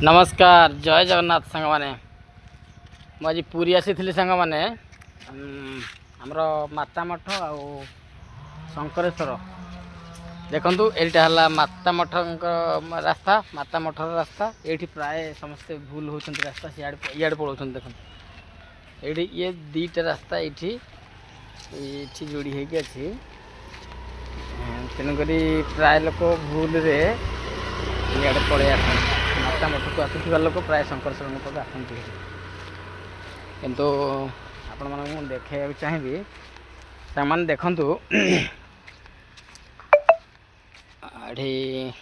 नमस्कार जय जगन्नाथ सांग माने मुझे पूरी आसी सांग माने आमर माता मठ आ शंकरेश्वर देखु यहाँ माता मठ रास्ता माता मठर रास्ता ये प्राय समस्ते भूल होती रास्ता इे पड़ोस देखो ये ये दीटा रास्ता ये जोड़ी होगी अच्छी तेणुक प्राय लोक भूल रे इे पड़े आस माता मठ को आसुवा लोक प्राय शंकरेश्वर पाक आसती किंतु आपण मैं देखा चाहिए से देखु ये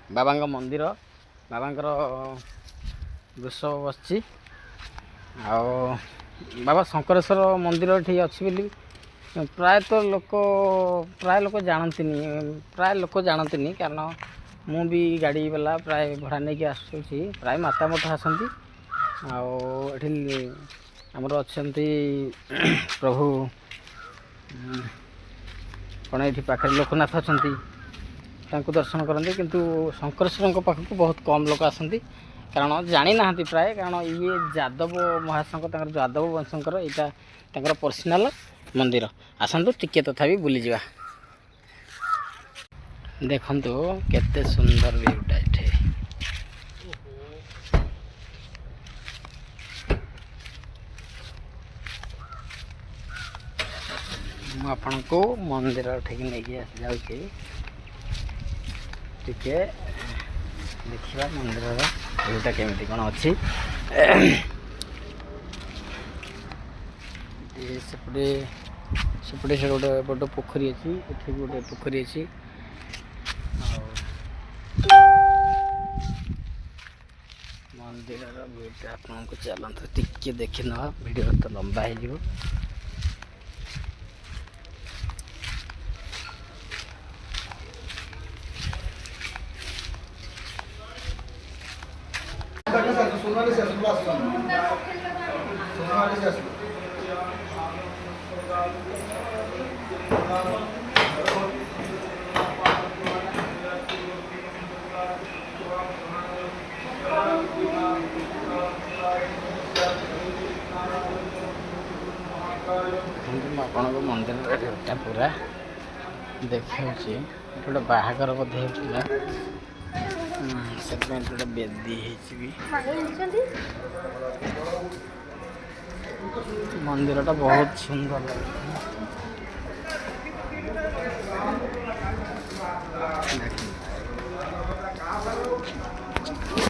बाबा मंदिर बाबा वृषभ बसची बाबा शंकरेश्वर मंदिर ये अच्छी बोली प्राय लोक जानती प्राय लोक जानती कारण मु भी गाड़ी वाला प्राय भड़ा नहीं कि आसूसी प्राय माता मठ आसती आमर अच्छा प्रभु कौन ये पाखे लोकनाथ अच्छा दर्शन करते किंतु शंकरेश्वर पाखक बहुत कम लोक आसती कारण जानी ना प्राय कारण ये यादव महाशंकर यादव वंशंकर यहाँ पर्सनाल मंदिर आसतु टिके तथापि बुली जा देखंतु केते सुंदर व्यूटा एठे मु आपन को मंदिर ठीक नहीं जाऊँगी टिके देखिए मंदिर व्यूटा केमती कौन अच्छी सेपटे सेपटे से गोटे बड़ पोखरी अच्छी एठी गोटे पोखरी अच्छी मंदिर व्यूटा आपको चलते टिके देखी ना वीडियो तो लंबा हो आपको मंदिर रेटा पूरा देखा गोटे बाहागर बोधे होता से गोटे बेदी मंदिर टा बहुत सुंदर लगे।